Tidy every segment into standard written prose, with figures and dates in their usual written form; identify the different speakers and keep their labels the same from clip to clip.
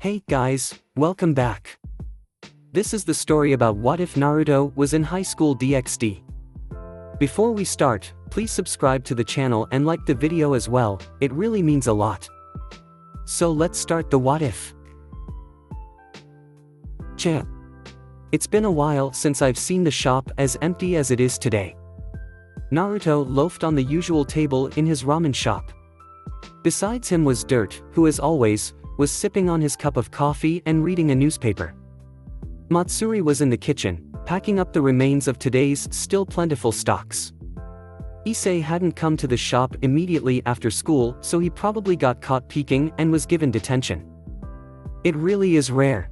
Speaker 1: Hey guys, welcome back. This is the story about what if Naruto was in high school DxD. Before we start, please subscribe to the channel and like the video as well, it really means a lot. So let's start the what if. It's been a while since I've seen the shop as empty as it is today. Naruto loafed on the usual table in his ramen shop. Besides him was Dirt, who as always, was sipping on his cup of coffee and reading a newspaper. Matsuri was in the kitchen, packing up the remains of today's still plentiful stocks. Issei hadn't come to the shop immediately after school, so he probably got caught peeking and was given detention. It really is rare.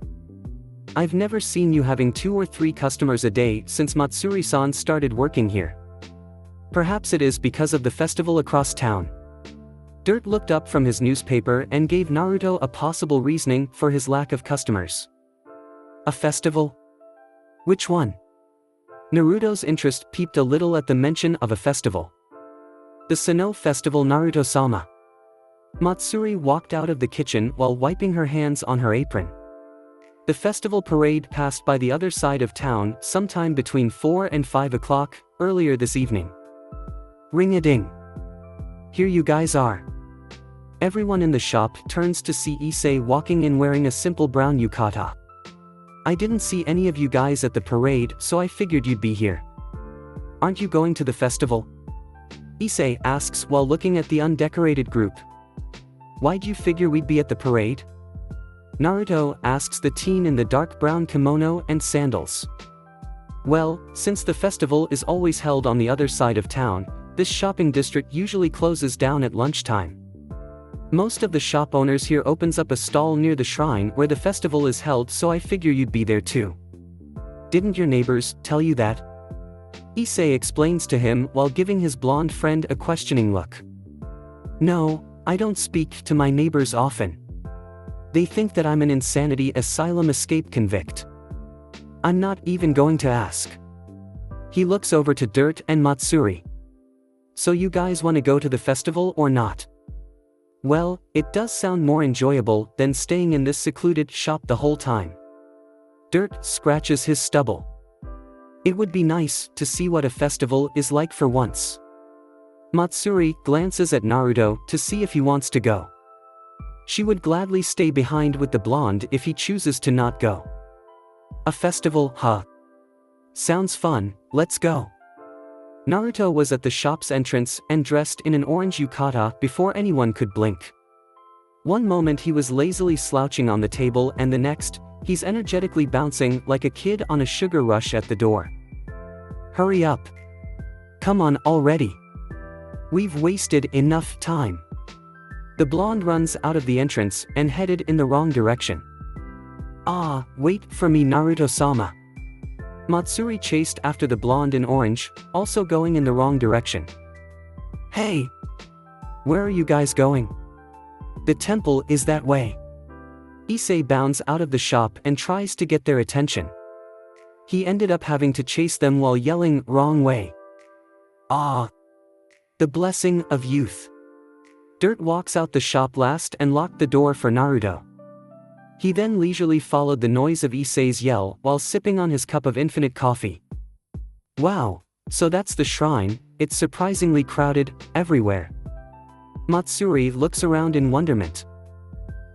Speaker 1: I've never seen you having 2 or 3 customers a day since Matsuri-san started working here. Perhaps it is because of the festival across town. Dirt looked up from his newspaper and gave Naruto a possible reasoning for his lack of customers. A festival? Which one? Naruto's interest peeped a little at the mention of a festival. The Sinnoh Festival, Naruto-sama. Matsuri walked out of the kitchen while wiping her hands on her apron. The festival parade passed by the other side of town sometime between 4 and 5 o'clock, earlier this evening. Ring-a-ding. Here you guys are. Everyone in the shop turns to see Issei walking in wearing a simple brown yukata. I didn't see any of you guys at the parade, so I figured you'd be here. Aren't you going to the festival? Issei asks while looking at the undecorated group. Why'd you figure we'd be at the parade? Naruto asks the teen in the dark brown kimono and sandals. Well, since the festival is always held on the other side of town, this shopping district usually closes down at lunchtime. Most of the shop owners here opens up a stall near the shrine where the festival is held, so I figure you'd be there too. Didn't your neighbors tell you that? Issei explains to him while giving his blonde friend a questioning look. No, I don't speak to my neighbors often. They think that I'm an insanity asylum escape convict. I'm not even going to ask. He looks over to Dirt and Matsuri. So you guys want to go to the festival or not? Well, it does sound more enjoyable than staying in this secluded shop the whole time. Dirt scratches his stubble. It would be nice to see what a festival is like for once. Matsuri glances at Naruto to see if he wants to go. She would gladly stay behind with the blonde if he chooses to not go. A festival, huh? Sounds fun, let's go. Naruto was at the shop's entrance and dressed in an orange yukata before anyone could blink. One moment he was lazily slouching on the table and the next, he's energetically bouncing like a kid on a sugar rush at the door. Hurry up. Come on already. We've wasted enough time. The blonde runs out of the entrance and headed in the wrong direction. Ah, wait for me, Naruto-sama. Matsuri chased after the blonde in orange, also going in the wrong direction. Hey! Where are you guys going? The temple is that way. Issei bounds out of the shop and tries to get their attention. He ended up having to chase them while yelling, "Wrong way." Ah! The blessing of youth. Dirt walks out the shop last and locked the door for Naruto. He then leisurely followed the noise of Issei's yell while sipping on his cup of infinite coffee. Wow, so that's the shrine, it's surprisingly crowded, everywhere. Matsuri looks around in wonderment.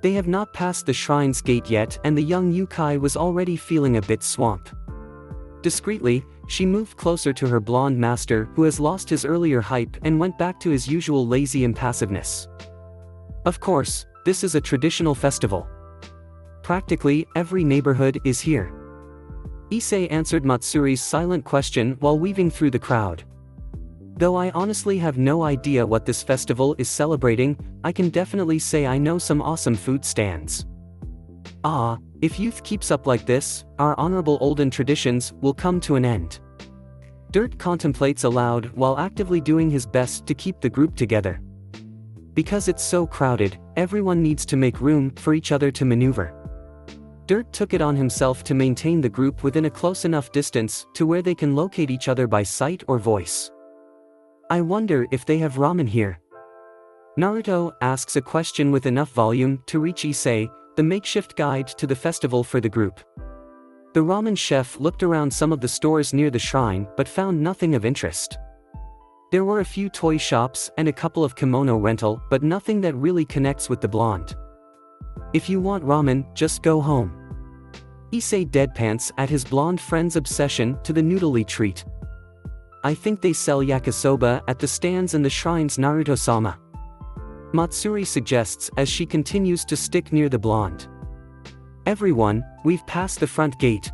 Speaker 1: They have not passed the shrine's gate yet and the young Yukai was already feeling a bit swamp. Discreetly, she moved closer to her blonde master who has lost his earlier hype and went back to his usual lazy impassiveness. Of course, this is a traditional festival. Practically every neighborhood is here. Issei answered Matsuri's silent question while weaving through the crowd. Though I honestly have no idea what this festival is celebrating, I can definitely say I know some awesome food stands. Ah, if youth keeps up like this, our honorable olden traditions will come to an end. Dirt contemplates aloud while actively doing his best to keep the group together. Because it's so crowded, everyone needs to make room for each other to maneuver. Dirt took it on himself to maintain the group within a close enough distance to where they can locate each other by sight or voice. I wonder if they have ramen here. Naruto asks a question with enough volume to reach Issei, the makeshift guide to the festival for the group. The ramen chef looked around some of the stores near the shrine but found nothing of interest. There were a few toy shops and a couple of kimono rental, but nothing that really connects with the blonde. If you want ramen, just go home. Issei deadpants at his blonde friend's obsession to the noodly treat. I think they sell yakisoba at the stands in the shrine's Naruto-sama. Matsuri suggests as she continues to stick near the blonde. Everyone, we've passed the front gate.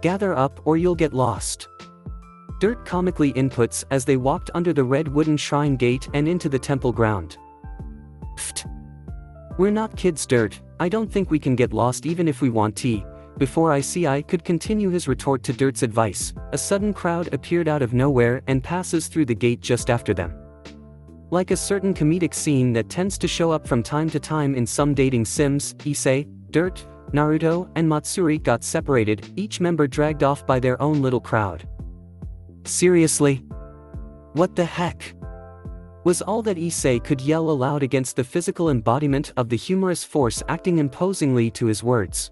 Speaker 1: Gather up or you'll get lost. Dirt comically inputs as they walked under the red wooden shrine gate and into the temple ground. Pfft. We're not kids, Dirt. I don't think we can get lost even if we want tea. Before I could continue his retort to Dirt's advice, a sudden crowd appeared out of nowhere and passes through the gate just after them. Like a certain comedic scene that tends to show up from time to time in some dating sims, Issei, Dirt, Naruto, and Matsuri got separated, each member dragged off by their own little crowd. Seriously? What the heck? Was all that Issei could yell aloud against the physical embodiment of the humorous force acting imposingly to his words.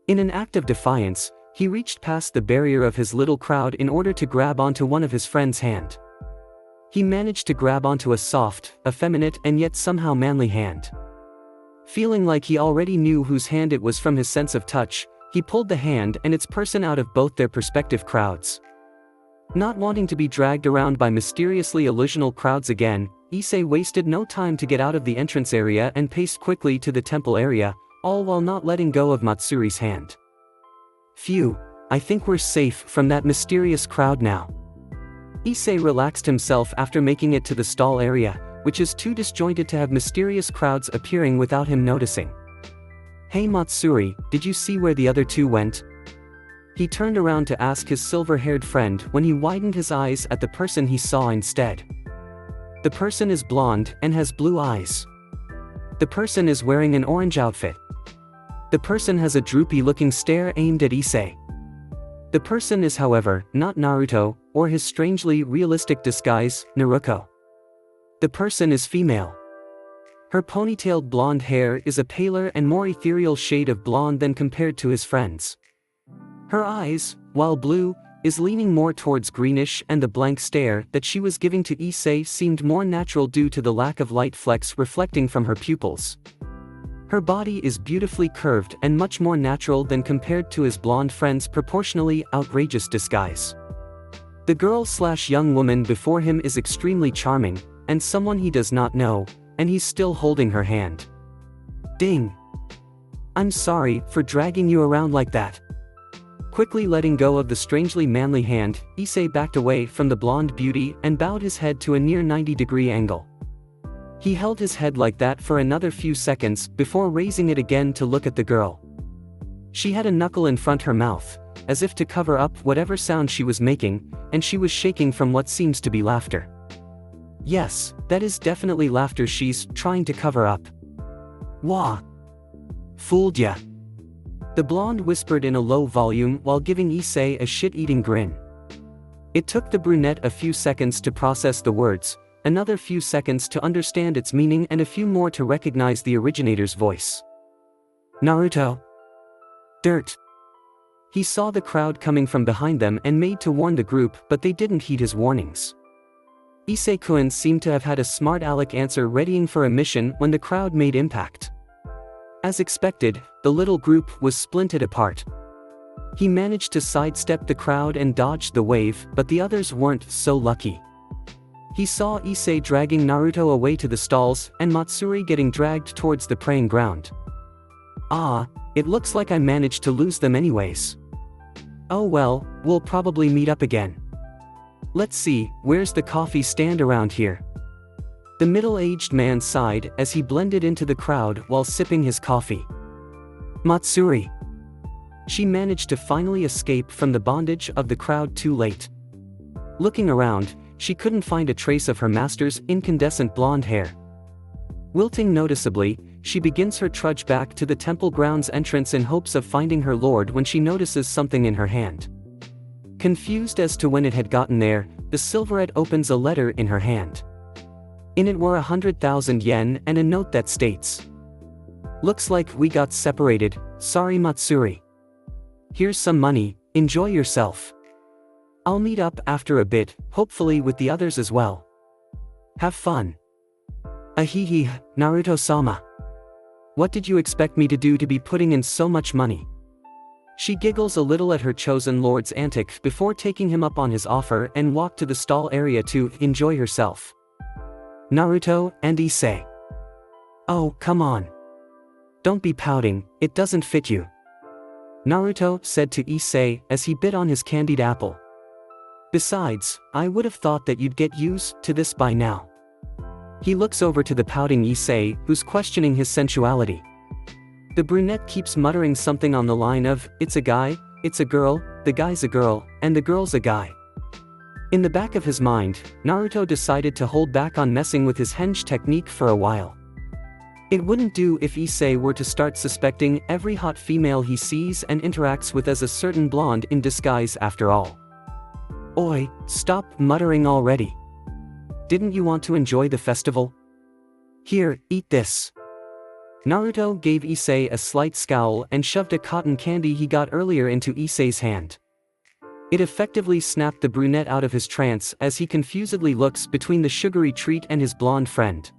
Speaker 1: In an act of defiance, he reached past the barrier of his little crowd in order to grab onto one of his friend's hand. He managed to grab onto a soft, effeminate and yet somehow manly hand. Feeling like he already knew whose hand it was from his sense of touch, he pulled the hand and its person out of both their respective crowds. Not wanting to be dragged around by mysteriously illusional crowds again, Issei wasted no time to get out of the entrance area and paced quickly to the temple area, all while not letting go of Matsuri's hand. Phew, I think we're safe from that mysterious crowd now. Issei relaxed himself after making it to the stall area, which is too disjointed to have mysterious crowds appearing without him noticing. Hey Matsuri, did you see where the other two went? He turned around to ask his silver-haired friend when he widened his eyes at the person he saw instead. The person is blonde and has blue eyes. The person is wearing an orange outfit. The person has a droopy-looking stare aimed at Issei. The person is, however, not Naruto, or his strangely realistic disguise, Naruto. The person is female. Her ponytailed blonde hair is a paler and more ethereal shade of blonde than compared to his friend's. Her eyes, while blue, is leaning more towards greenish, and the blank stare that she was giving to Issei seemed more natural due to the lack of light flecks reflecting from her pupils. Her body is beautifully curved and much more natural than compared to his blonde friend's proportionally outrageous disguise. The girl/young woman before him is extremely charming, and someone he does not know, and he's still holding her hand. Ding! I'm sorry for dragging you around like that. Quickly letting go of the strangely manly hand, Issei backed away from the blonde beauty and bowed his head to a near 90-degree angle. He held his head like that for another few seconds before raising it again to look at the girl. She had a knuckle in front her mouth, as if to cover up whatever sound she was making, and she was shaking from what seems to be laughter. Yes, that is definitely laughter she's trying to cover up. Wah! Fooled ya. The blonde whispered in a low volume while giving Issei a shit-eating grin. It took the brunette a few seconds to process the words, another few seconds to understand its meaning, and a few more to recognize the originator's voice. Naruto. Dirt. He saw the crowd coming from behind them and made to warn the group, but they didn't heed his warnings. Issei-kun seemed to have had a smart aleck answer readying for a mission when the crowd made impact. As expected, the little group was splintered apart. He managed to sidestep the crowd and dodged the wave, but the others weren't so lucky. He saw Issei dragging Naruto away to the stalls, and Matsuri getting dragged towards the praying ground. Ah, it looks like I managed to lose them anyways. Oh well, we'll probably meet up again. Let's see, where's the coffee stand around here? The middle-aged man sighed as he blended into the crowd while sipping his coffee. Matsuri. She managed to finally escape from the bondage of the crowd too late. Looking around, she couldn't find a trace of her master's incandescent blonde hair. Wilting noticeably, she begins her trudge back to the temple grounds entrance in hopes of finding her lord when she notices something in her hand. Confused as to when it had gotten there, the silverette opens a letter in her hand. In it were 100,000 yen and a note that states, Looks like we got separated, sorry Matsuri. Here's some money, enjoy yourself. I'll meet up after a bit, hopefully with the others as well. Have fun. Ahihi, Naruto-sama. What did you expect me to do to be putting in so much money? She giggles a little at her chosen lord's antic before taking him up on his offer and walked to the stall area to enjoy herself. Naruto and Issei. Oh, come on. Don't be pouting, it doesn't fit you. Naruto said to Issei as he bit on his candied apple. Besides, I would have thought that you'd get used to this by now. He looks over to the pouting Issei, who's questioning his sensuality. The brunette keeps muttering something on the line of, it's a guy, it's a girl, the guy's a girl, and the girl's a guy. In the back of his mind, Naruto decided to hold back on messing with his henge technique for a while. It wouldn't do if Issei were to start suspecting every hot female he sees and interacts with as a certain blonde in disguise after all. Oi, stop muttering already. Didn't you want to enjoy the festival? Here, eat this. Naruto gave Issei a slight scowl and shoved a cotton candy he got earlier into Issei's hand. It effectively snapped the brunette out of his trance as he confusedly looks between the sugary treat and his blonde friend.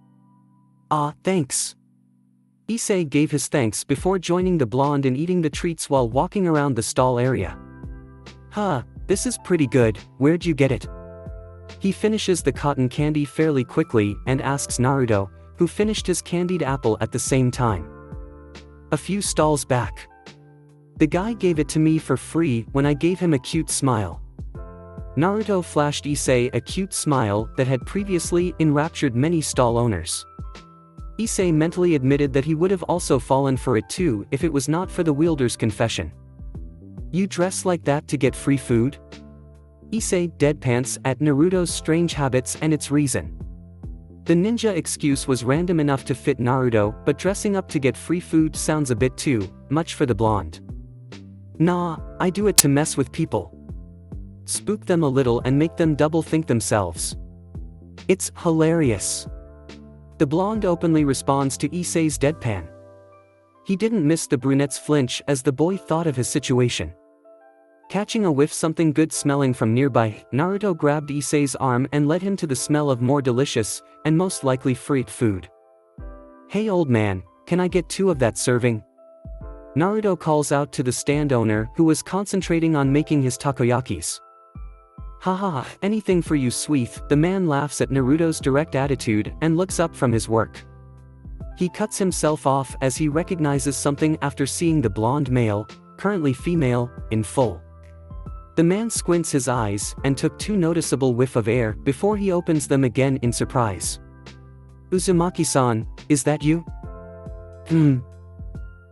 Speaker 1: Ah, thanks. Issei gave his thanks before joining the blonde in eating the treats while walking around the stall area. Huh, this is pretty good, where'd you get it? He finishes the cotton candy fairly quickly and asks Naruto, who finished his candied apple at the same time. A few stalls back. The guy gave it to me for free when I gave him a cute smile. Naruto flashed Issei a cute smile that had previously enraptured many stall owners. Issei mentally admitted that he would have also fallen for it too if it was not for the wielder's confession. You dress like that to get free food? Issei deadpants at Naruto's strange habits and its reason. The ninja excuse was random enough to fit Naruto, but dressing up to get free food sounds a bit too much for the blonde. Nah, I do it to mess with people. Spook them a little and make them double think themselves. It's hilarious. The blonde openly responds to Issei's deadpan. He didn't miss the brunette's flinch as the boy thought of his situation. Catching a whiff something good smelling from nearby, Naruto grabbed Issei's arm and led him to the smell of more delicious, and most likely free food. Hey old man, can I get 2 of that serving? Naruto calls out to the stand owner who was concentrating on making his takoyakis. Haha, anything for you sweet, the man laughs at Naruto's direct attitude and looks up from his work. He cuts himself off as he recognizes something after seeing the blonde male, currently female, in full. The man squints his eyes and took 2 noticeable whiffs of air before he opens them again in surprise. Uzumaki-san, is that you?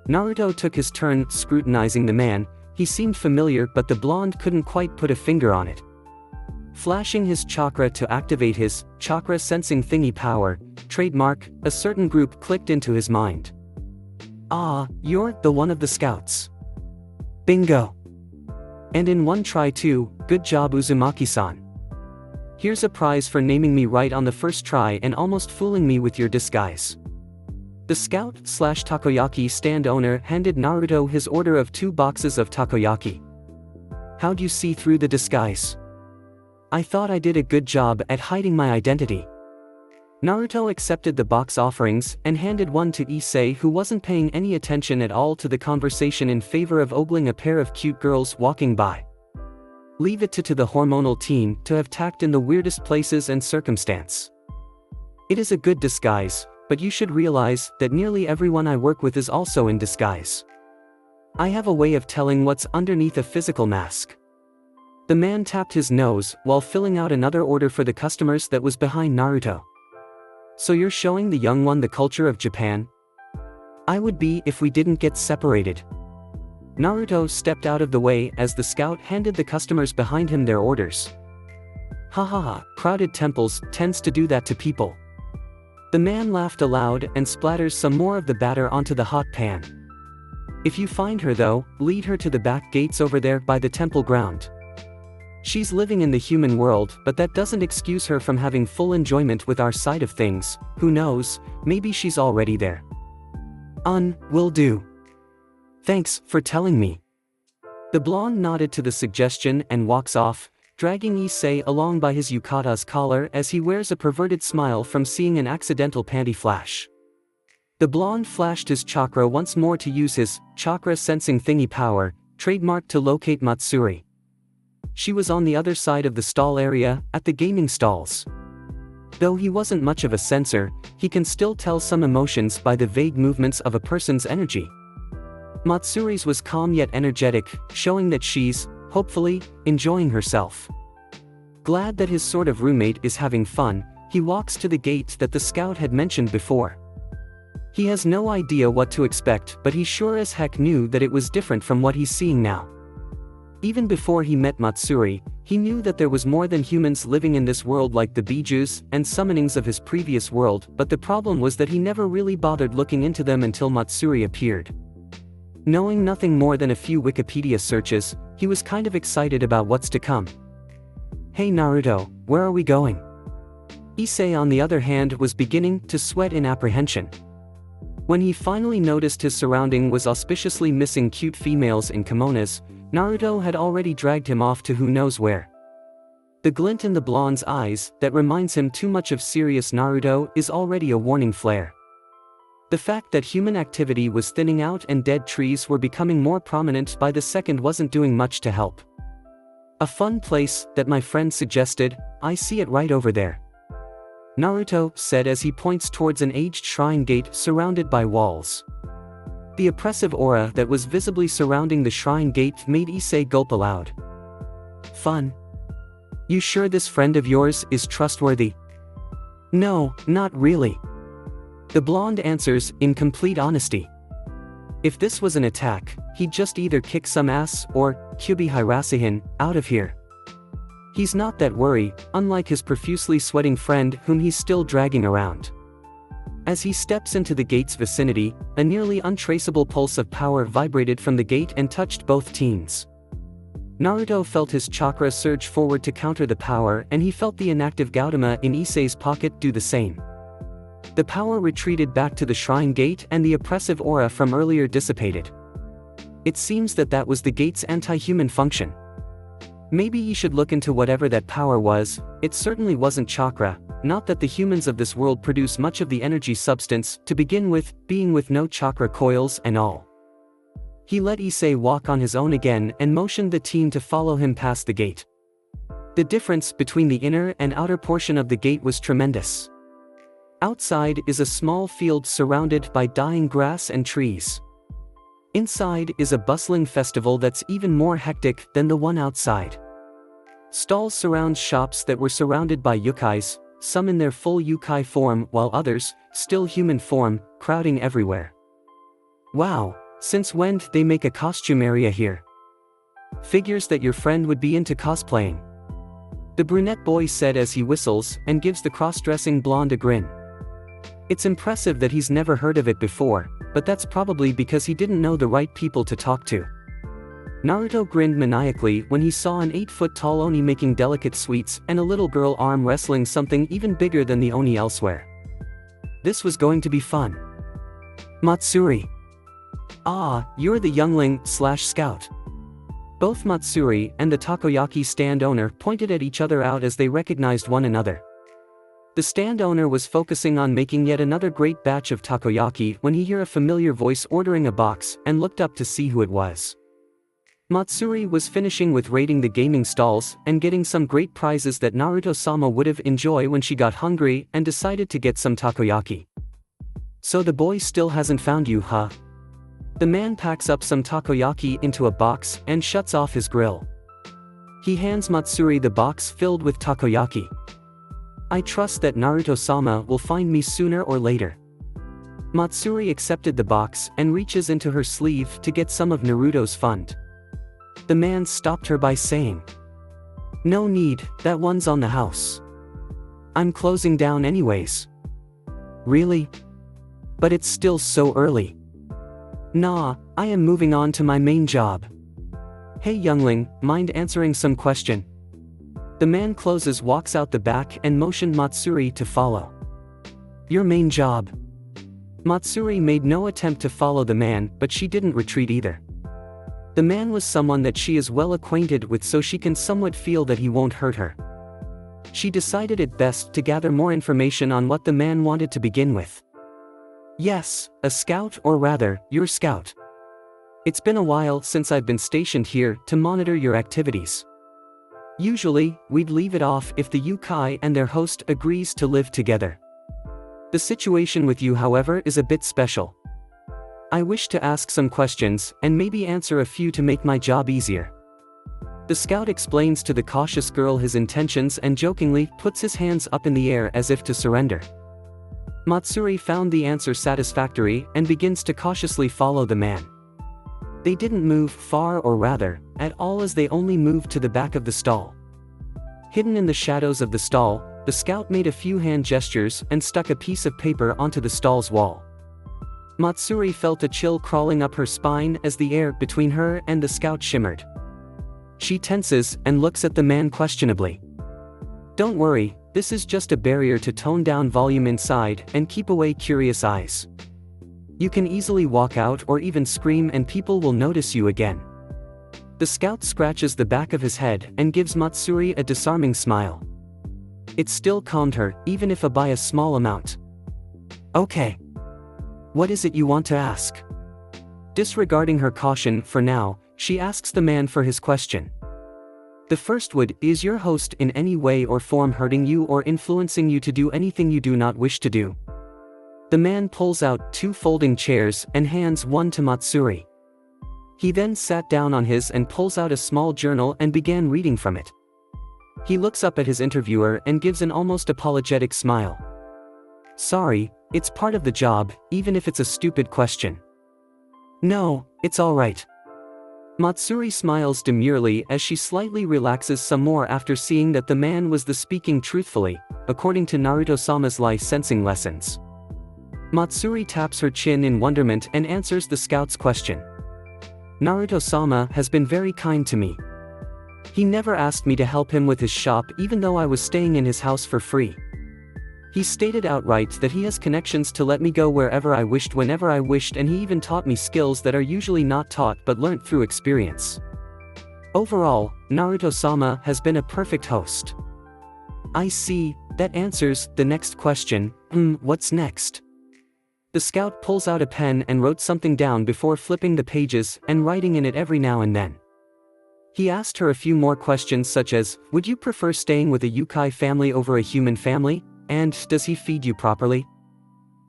Speaker 1: Naruto took his turn scrutinizing the man. He seemed familiar but the blonde couldn't quite put a finger on it. Flashing his chakra to activate his chakra sensing thingy power, trademark, a certain group clicked into his mind. Ah, you're the one of the scouts. Bingo. And in one try too, good job Uzumaki-san. Here's a prize for naming me right on the first try and almost fooling me with your disguise. The scout/takoyaki stand owner handed Naruto his order of 2 boxes of takoyaki. How'd you see through the disguise? I thought I did a good job at hiding my identity. Naruto accepted the box offerings and handed one to Issei, who wasn't paying any attention at all to the conversation in favor of ogling a pair of cute girls walking by. Leave it to the hormonal teen to have tact in the weirdest places and circumstance. It is a good disguise, but you should realize that nearly everyone I work with is also in disguise. I have a way of telling what's underneath a physical mask. The man tapped his nose while filling out another order for the customers that was behind Naruto. So you're showing the young one the culture of Japan? I would be if we didn't get separated. Naruto stepped out of the way as the scout handed the customers behind him their orders. Hahaha, crowded temples tends to do that to people. The man laughed aloud and splatters some more of the batter onto the hot pan. If you find her though, lead her to the back gates over there by the temple ground. She's living in the human world, but that doesn't excuse her from having full enjoyment with our side of things. Who knows, maybe she's already there. Will do. Thanks for telling me. The blonde nodded to the suggestion and walks off, dragging Issei along by his yukata's collar as he wears a perverted smile from seeing an accidental panty flash. The blonde flashed his chakra once more to use his chakra sensing thingy power, trademarked to locate Matsuri. She was on the other side of the stall area, at the gaming stalls. Though he wasn't much of a sensor, he can still tell some emotions by the vague movements of a person's energy. Matsuri's was calm yet energetic, showing that she's, hopefully, enjoying herself. Glad that his sort of roommate is having fun, he walks to the gate that the scout had mentioned before. He has no idea what to expect, but he sure as heck knew that it was different from what he's seeing now. Even before he met Matsuri, he knew that there was more than humans living in this world like the bijus and summonings of his previous world, but the problem was that he never really bothered looking into them until Matsuri appeared. Knowing nothing more than a few Wikipedia searches, he was kind of excited about what's to come. Hey Naruto, where are we going? Issei on the other hand was beginning to sweat in apprehension. When he finally noticed his surrounding was auspiciously missing cute females in kimonos, Naruto had already dragged him off to who knows where. The glint in the blonde's eyes that reminds him too much of serious Naruto is already a warning flare. The fact that human activity was thinning out and dead trees were becoming more prominent by the second wasn't doing much to help. A fun place that my friend suggested, I see it right over there. Naruto said as he points towards an aged shrine gate surrounded by walls. The oppressive aura that was visibly surrounding the shrine gate made Issei gulp aloud. Fun. You sure this friend of yours is trustworthy? No, not really. The blonde answers in complete honesty. If this was an attack, he'd just either kick some ass or, Kyubi Hirasihin, out of here. He's not that worried, unlike his profusely sweating friend whom he's still dragging around. As he steps into the gate's vicinity, a nearly untraceable pulse of power vibrated from the gate and touched both teens. Naruto felt his chakra surge forward to counter the power, and he felt the inactive Gautama in Issei's pocket do the same. The power retreated back to the shrine gate and the oppressive aura from earlier dissipated. It seems that was the gate's anti-human function. Maybe you should look into whatever that power was. It certainly wasn't chakra, not that the humans of this world produce much of the energy substance to begin with, being with no chakra coils and all. He let Issei walk on his own again and motioned the teen to follow him past the gate. The difference between the inner and outer portion of the gate was tremendous. Outside is a small field surrounded by dying grass and trees. Inside is a bustling festival that's even more hectic than the one outside. Stalls surround shops that were surrounded by yukais, some in their full yukai form while others, still human form, crowding everywhere. Wow, since when did they make a costume area here? Figures that your friend would be into cosplaying. The brunette boy said as he whistles and gives the cross-dressing blonde a grin. It's impressive that he's never heard of it before, but that's probably because he didn't know the right people to talk to. Naruto grinned maniacally when he saw an 8-foot-tall Oni making delicate sweets and a little girl arm wrestling something even bigger than the Oni elsewhere. This was going to be fun. Matsuri. Ah, you're the youngling/scout. Both Matsuri and the takoyaki stand owner pointed at each other out as they recognized one another. The stand owner was focusing on making yet another great batch of takoyaki when he heard a familiar voice ordering a box and looked up to see who it was. Matsuri was finishing with raiding the gaming stalls and getting some great prizes that Naruto-sama would have enjoyed when she got hungry and decided to get some takoyaki. So the boy still hasn't found you, huh? The man packs up some takoyaki into a box and shuts off his grill. He hands Matsuri the box filled with takoyaki. I trust that Naruto-sama will find me sooner or later. Matsuri accepted the box and reaches into her sleeve to get some of Naruto's fund. The man stopped her by saying, "No need, that one's on the house. I'm closing down anyways." Really? But it's still so early. Nah, I am moving on to my main job. Hey youngling, mind answering some question? The man walks out the back and motioned Matsuri to follow. Your main job? Matsuri made no attempt to follow the man, but she didn't retreat either. The man was someone that she is well acquainted with, so she can somewhat feel that he won't hurt her. She decided it best to gather more information on what the man wanted to begin with. Yes, a scout, or rather, your scout. It's been a while since I've been stationed here to monitor your activities. Usually, we'd leave it off if the yokai and their host agrees to live together. The situation with you, however, is a bit special. I wish to ask some questions, and maybe answer a few to make my job easier. The scout explains to the cautious girl his intentions and jokingly puts his hands up in the air as if to surrender. Matsuri found the answer satisfactory and begins to cautiously follow the man. They didn't move far, or rather, at all, as they only moved to the back of the stall. Hidden in the shadows of the stall, the scout made a few hand gestures and stuck a piece of paper onto the stall's wall. Matsuri felt a chill crawling up her spine as the air between her and the scout shimmered. She tenses and looks at the man questionably. Don't worry, this is just a barrier to tone down volume inside and keep away curious eyes. You can easily walk out or even scream and people will notice you again. The scout scratches the back of his head and gives Matsuri a disarming smile. It still calmed her, even if by a small amount. Okay. What is it you want to ask? Disregarding her caution for now, she asks the man for his question. The first would, is your host in any way or form hurting you or influencing you to do anything you do not wish to do? The man pulls out 2 folding chairs and hands one to Matsuri. He then sat down on his and pulls out a small journal and began reading from it. He looks up at his interviewer and gives an almost apologetic smile. Sorry, it's part of the job, even if it's a stupid question. No, it's all right. Matsuri smiles demurely as she slightly relaxes some more after seeing that the man was speaking truthfully, according to Naruto-sama's life sensing lessons. Matsuri taps her chin in wonderment and answers the scout's question. Naruto-sama has been very kind to me. He never asked me to help him with his shop even though I was staying in his house for free. He stated outright that he has connections to let me go wherever I wished whenever I wished, and he even taught me skills that are usually not taught but learnt through experience. Overall, Naruto-sama has been a perfect host. I see, that answers the next question. What's next? The scout pulls out a pen and wrote something down before flipping the pages and writing in it every now and then. He asked her a few more questions such as, would you prefer staying with a yokai family over a human family? And, does he feed you properly?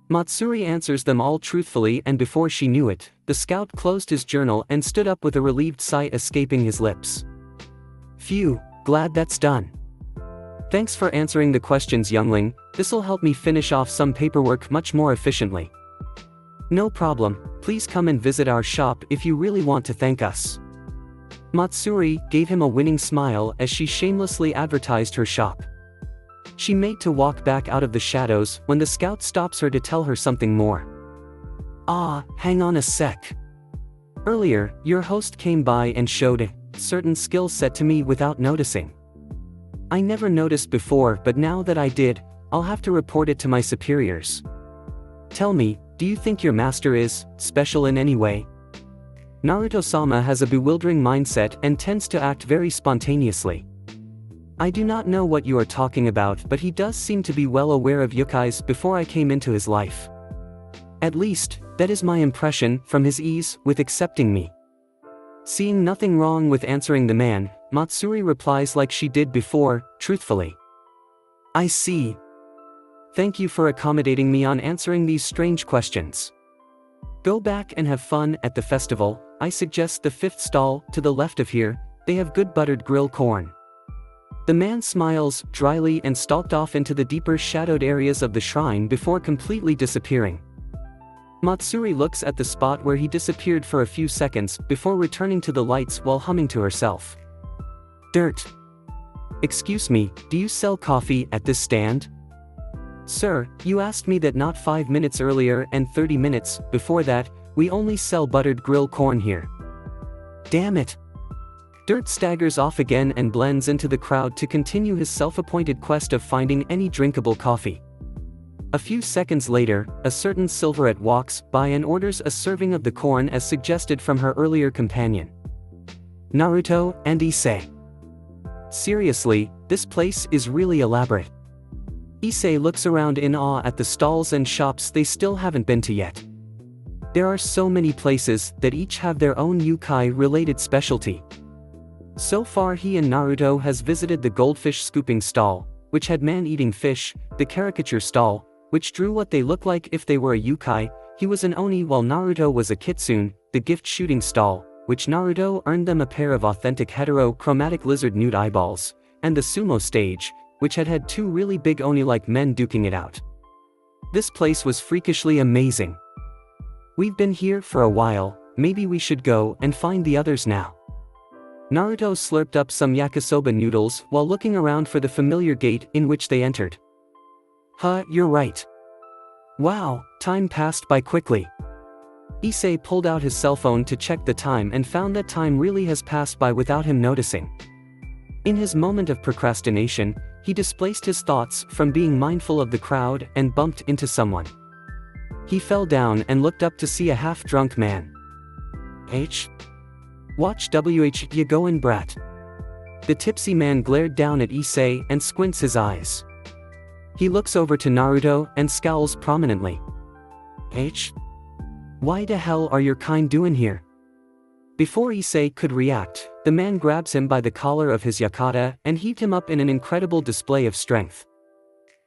Speaker 1: Matsuri answers them all truthfully, and before she knew it, the scout closed his journal and stood up with a relieved sigh escaping his lips. Phew, glad that's done. Thanks for answering the questions, youngling, this'll help me finish off some paperwork much more efficiently. No problem, please come and visit our shop if you really want to thank us. Matsuri gave him a winning smile as she shamelessly advertised her shop. She made to walk back out of the shadows when the scout stops her to tell her something more. Hang on a sec. Earlier, your host came by and showed a certain skill set to me without noticing. I never noticed before, but now that I did, I'll have to report it to my superiors. Tell me, do you think your master is special in any way? Naruto-sama has a bewildering mindset and tends to act very spontaneously. I do not know what you are talking about, but he does seem to be well aware of yokais before I came into his life. At least, that is my impression from his ease with accepting me. Seeing nothing wrong with answering the man, Matsuri replies like she did before, truthfully. I see. Thank you for accommodating me on answering these strange questions. Go back and have fun at the festival. I suggest the 5th stall to the left of here, they have good buttered grilled corn. The man smiles dryly and stalked off into the deeper shadowed areas of the shrine before completely disappearing. Matsuri looks at the spot where he disappeared for a few seconds before returning to the lights while humming to herself. Dirt. Excuse me, do you sell coffee at this stand? Sir, you asked me that not 5 minutes earlier, and 30 minutes before that, we only sell buttered grilled corn here. Damn it. Dirt staggers off again and blends into the crowd to continue his self-appointed quest of finding any drinkable coffee. A few seconds later, a certain Silverette walks by and orders a serving of the corn as suggested from her earlier companion. Naruto and Issei. Seriously, this place is really elaborate. Issei looks around in awe at the stalls and shops they still haven't been to yet. There are so many places that each have their own yukai-related specialty. So far he and Naruto has visited the goldfish scooping stall, which had man-eating fish, the caricature stall, which drew what they look like if they were a yukai. He was an oni while Naruto was a kitsune, the gift shooting stall, which Naruto earned them a pair of authentic hetero-chromatic lizard nude eyeballs, and the sumo stage, which had two really big oni-like men duking it out. This place was freakishly amazing. We've been here for a while, maybe we should go and find the others now. Naruto slurped up some yakisoba noodles while looking around for the familiar gate in which they entered. You're right. Wow, time passed by quickly. Issei pulled out his cell phone to check the time and found that time really has passed by without him noticing. In his moment of procrastination, he displaced his thoughts from being mindful of the crowd and bumped into someone. He fell down and looked up to see a half-drunk man. Watch you goin' brat. The tipsy man glared down at Issei and squints his eyes. He looks over to Naruto and scowls prominently. Why the hell are your kind doing here? Before Issei could react, the man grabs him by the collar of his yukata and heaved him up in an incredible display of strength.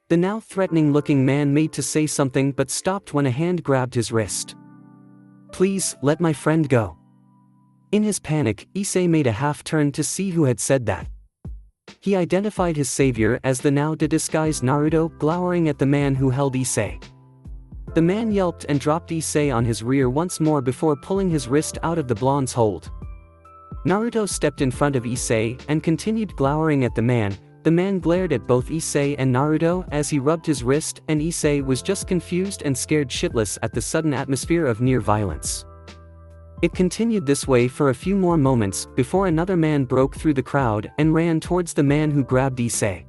Speaker 1: The now threatening-looking man made to say something but stopped when a hand grabbed his wrist. Please, let my friend go. In his panic, Issei made a half-turn to see who had said that. He identified his savior as the now-disguised Naruto, glowering at the man who held Issei. The man yelped and dropped Issei on his rear once more before pulling his wrist out of the blonde's hold. Naruto stepped in front of Issei and continued glowering at the man. The man glared at both Issei and Naruto as he rubbed his wrist, and Issei was just confused and scared shitless at the sudden atmosphere of near violence. It continued this way for a few more moments before another man broke through the crowd and ran towards the man who grabbed Issei.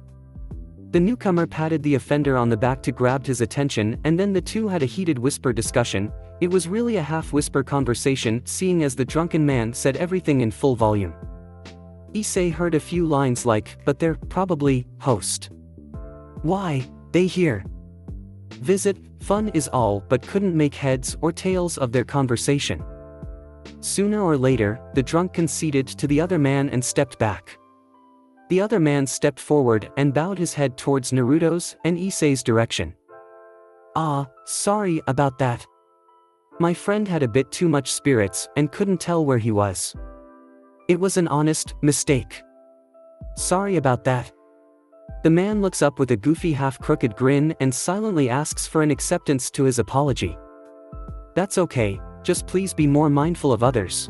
Speaker 1: The newcomer patted the offender on the back to grab his attention, and then the two had a heated whisper discussion. It was really a half-whisper conversation, seeing as the drunken man said everything in full volume. Issei heard a few lines like, "But they're probably host. Why, they here. Visit, fun is all," but couldn't make heads or tails of their conversation. Sooner or later, the drunk conceded to the other man and stepped back. The other man stepped forward and bowed his head towards Naruto's and Issei's direction. Sorry about that. My friend had a bit too much spirits and couldn't tell where he was. It was an honest mistake. Sorry about that. The man looks up with a goofy half-crooked grin and silently asks for an acceptance to his apology. That's okay, just please be more mindful of others.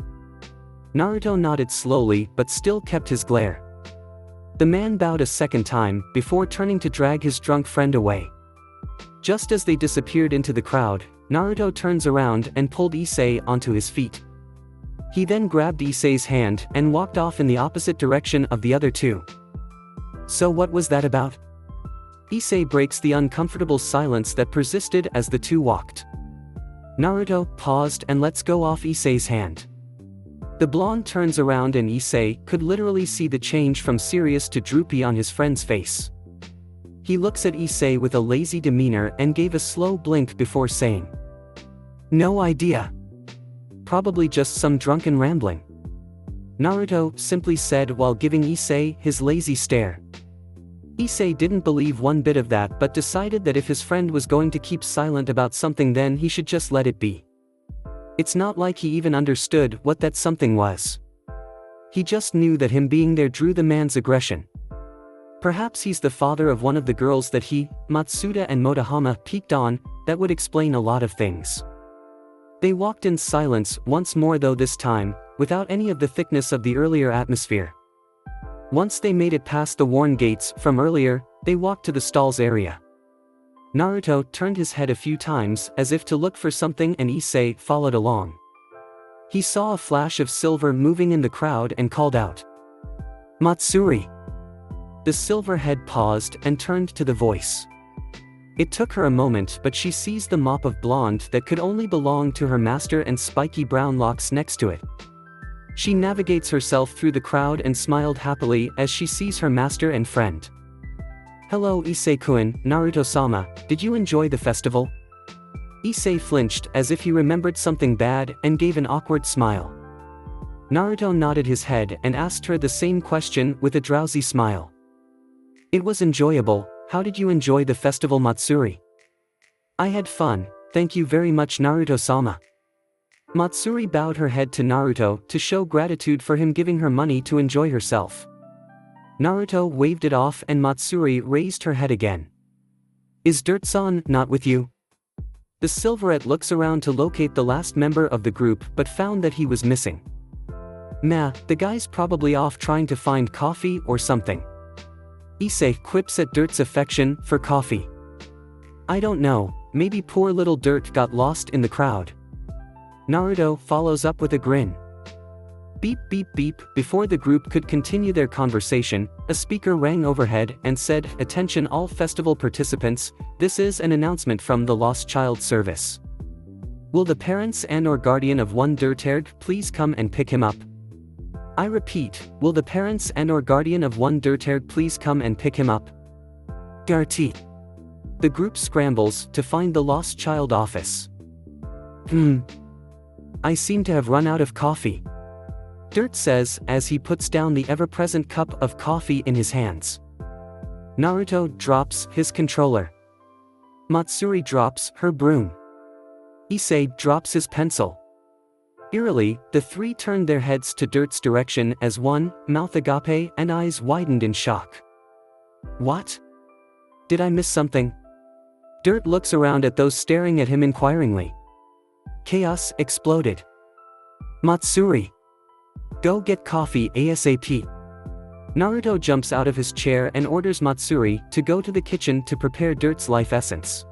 Speaker 1: Naruto nodded slowly but still kept his glare. The man bowed a second time before turning to drag his drunk friend away. Just as they disappeared into the crowd, Naruto turns around and pulled Issei onto his feet. He then grabbed Issei's hand and walked off in the opposite direction of the other two. So what was that about? Issei breaks the uncomfortable silence that persisted as the two walked. Naruto paused and lets go off Issei's hand. The blonde turns around and Issei could literally see the change from serious to droopy on his friend's face. He looks at Issei with a lazy demeanor and gave a slow blink before saying, "No idea. Probably just some drunken rambling." Naruto simply said while giving Issei his lazy stare. Issei didn't believe one bit of that but decided that if his friend was going to keep silent about something then he should just let it be. It's not like he even understood what that something was. He just knew that him being there drew the man's aggression. Perhaps he's the father of one of the girls that he, Matsuda and Motohama peeked on. That would explain a lot of things. They walked in silence once more, though this time, without any of the thickness of the earlier atmosphere. Once they made it past the worn gates from earlier, they walked to the stalls area. Naruto turned his head a few times as if to look for something and Issei followed along. He saw a flash of silver moving in the crowd and called out, "Matsuri!" The silver head paused and turned to the voice. It took her a moment, but she seized the mop of blonde that could only belong to her master and spiky brown locks next to it. She navigates herself through the crowd and smiled happily as she sees her master and friend. "Hello Issei-kun, Naruto-sama, did you enjoy the festival?" Issei flinched as if he remembered something bad and gave an awkward smile. Naruto nodded his head and asked her the same question with a drowsy smile. "It was enjoyable. How did you enjoy the festival, Matsuri?" "I had fun, thank you very much, Naruto-sama." Matsuri bowed her head to Naruto to show gratitude for him giving her money to enjoy herself. Naruto waved it off and Matsuri raised her head again. "Is Dirt-san not with you?" The Silverette looks around to locate the last member of the group but found that he was missing. "Meh, the guy's probably off trying to find coffee or something." Issei quips at Dirt's affection for coffee. "I don't know, maybe poor little Dirt got lost in the crowd." Naruto follows up with a grin. Beep beep beep. Before the group could continue their conversation, a speaker rang overhead and said, "Attention all festival participants, this is an announcement from the Lost Child Service. Will the parents and/or guardian of one Dirt-haired please come and pick him up? I repeat, will the parents and/or guardian of one Dirt-haired please come and pick him up?" Garti. The group scrambles to find the lost child office. I seem to have run out of coffee," Dirt says as he puts down the ever-present cup of coffee in his hands. Naruto drops his controller. Matsuri drops her broom. Issei drops his pencil. Eerily, the three turned their heads to Dirt's direction as one, mouth agape and eyes widened in shock. "What? Did I miss something?" Dirt looks around at those staring at him inquiringly. Chaos exploded. "Matsuri! Go get coffee ASAP." Naruto jumps out of his chair and orders Matsuri to go to the kitchen to prepare Dirt's life essence.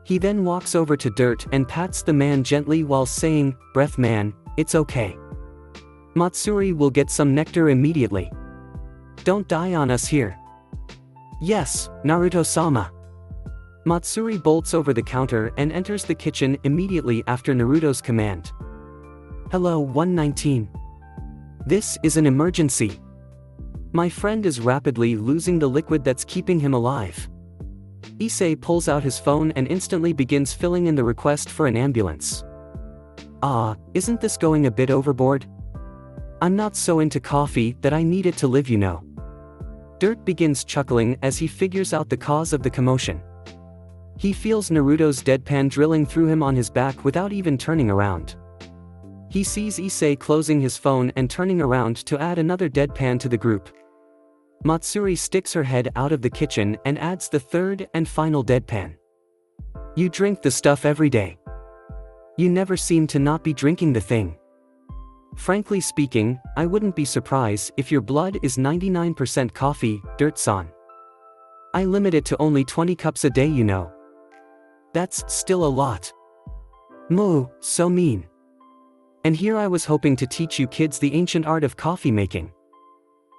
Speaker 1: He then walks over to Dirt and pats the man gently while saying, "Breath man, it's okay. Matsuri will get some nectar immediately. Don't die on us here." "Yes, Naruto-sama." Matsuri bolts over the counter and enters the kitchen immediately after Naruto's command. "Hello 119. This is an emergency. My friend is rapidly losing the liquid that's keeping him alive." Issei pulls out his phone and instantly begins filling in the request for an ambulance. Isn't this going a bit overboard? I'm not so into coffee that I need it to live, you know. Dirt begins chuckling as he figures out the cause of the commotion. He feels Naruto's deadpan drilling through him on his back without even turning around. He sees Issei closing his phone and turning around to add another deadpan to the group. Matsuri sticks her head out of the kitchen and adds the third and final deadpan. "You drink the stuff every day. You never seem to not be drinking the thing. Frankly speaking, I wouldn't be surprised if your blood is 99% coffee, Dirt-san. I limit it to only 20 cups a day, you know. That's still a lot. Moo, so mean. And here I was hoping to teach you kids the ancient art of coffee making."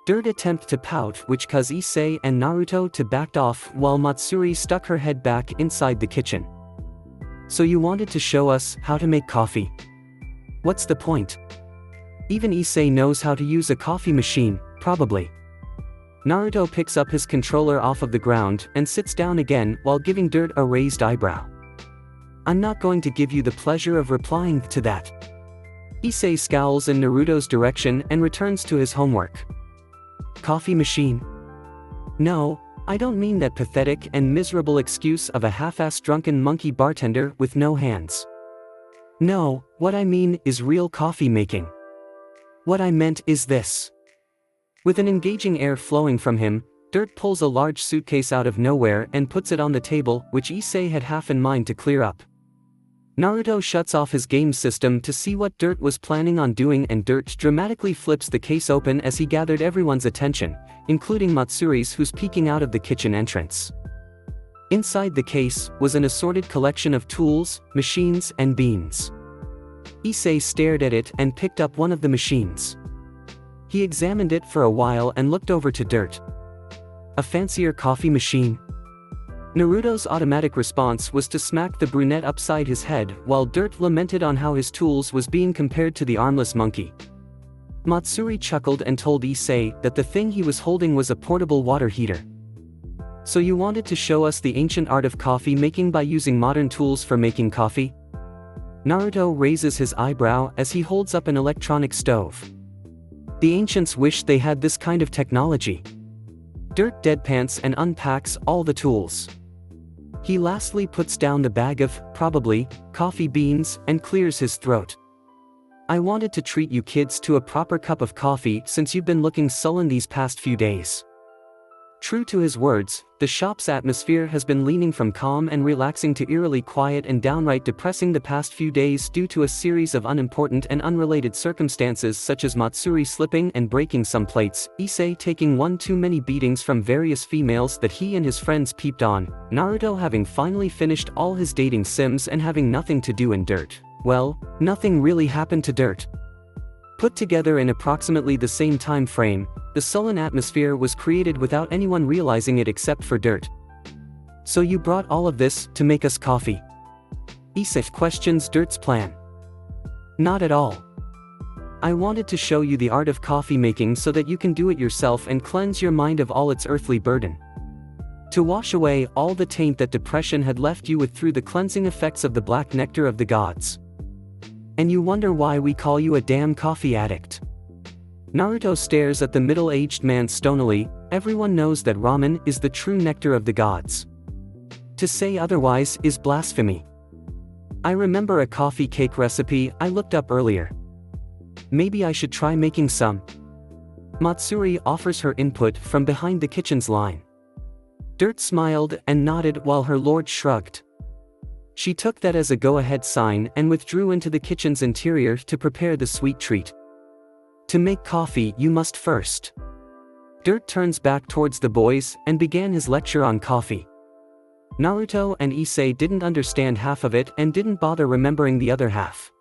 Speaker 1: Dirt attempted to pout, which caused Issei and Naruto to back off while Matsuri stuck her head back inside the kitchen. "So you wanted to show us how to make coffee? What's the point? Even Issei knows how to use a coffee machine, probably." Naruto picks up his controller off of the ground and sits down again while giving Dirt a raised eyebrow. "I'm not going to give you the pleasure of replying to that." Issei scowls in Naruto's direction and returns to his homework. "Coffee machine? No, I don't mean that pathetic and miserable excuse of a half-assed drunken monkey bartender with no hands. No, what I mean is real coffee making. What I meant is this." With an engaging air flowing from him, Dirt pulls a large suitcase out of nowhere and puts it on the table, which Issei had half in mind to clear up. Naruto shuts off his game system to see what Dirt was planning on doing, and Dirt dramatically flips the case open as he gathered everyone's attention, including Matsuri's, who's peeking out of the kitchen entrance. Inside the case was an assorted collection of tools, machines, and beans. Issei stared at it and picked up one of the machines. He examined it for a while and looked over to Dirt. "A fancier coffee machine? Naruto's automatic response was to smack the brunette upside his head, while Dirt lamented on how his tools was being compared to the armless monkey. Matsuri chuckled and told Issei that the thing he was holding was a portable water heater. So you wanted to show us the ancient art of coffee making by using modern tools for making coffee? Naruto raises his eyebrow as he holds up an electronic stove. The ancients wished they had this kind of technology. Dirt deadpans and unpacks all the tools. He lastly puts down the bag of, probably, coffee beans and clears his throat. I wanted to treat you kids to a proper cup of coffee since you've been looking sullen these past few days. True to his words, the shop's atmosphere has been leaning from calm and relaxing to eerily quiet and downright depressing the past few days due to a series of unimportant and unrelated circumstances such as Matsuri slipping and breaking some plates, Issei taking one too many beatings from various females that he and his friends peeped on, Naruto having finally finished all his dating sims and having nothing to do in Dirt. Well, nothing really happened to Dirt. Put together in approximately the same time frame, the sullen atmosphere was created without anyone realizing it except for Dirt. So you brought all of this to make us coffee? Issei questions Dirt's plan. Not at all. I wanted to show you the art of coffee making so that you can do it yourself and cleanse your mind of all its earthly burden. To wash away all the taint that depression had left you with through the cleansing effects of the black nectar of the gods. And you wonder why we call you a damn coffee addict. Naruto stares at the middle-aged man stonily. Everyone knows that ramen is the true nectar of the gods. To say otherwise is blasphemy. I remember a coffee cake recipe I looked up earlier. Maybe I should try making some. Matsuri offers her input from behind the kitchen's line. Dirt smiled and nodded while her lord shrugged. She took that as a go-ahead sign and withdrew into the kitchen's interior to prepare the sweet treat. To make coffee you must first. Dirt turns back towards the boys and began his lecture on coffee. Naruto and Issei didn't understand half of it and didn't bother remembering the other half.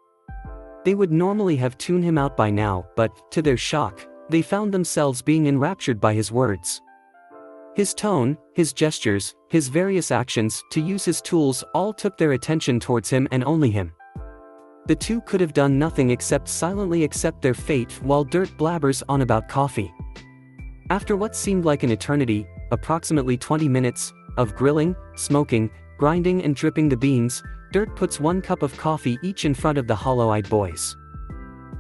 Speaker 1: They would normally have tuned him out by now, but, to their shock, they found themselves being enraptured by his words. His tone, his gestures, his various actions to use his tools all took their attention towards him and only him. The two could have done nothing except silently accept their fate while Dirt blabbers on about coffee. After what seemed like an eternity, approximately 20 minutes, of grilling, smoking, grinding and dripping the beans, Dirt puts 1 cup of coffee each in front of the hollow-eyed boys.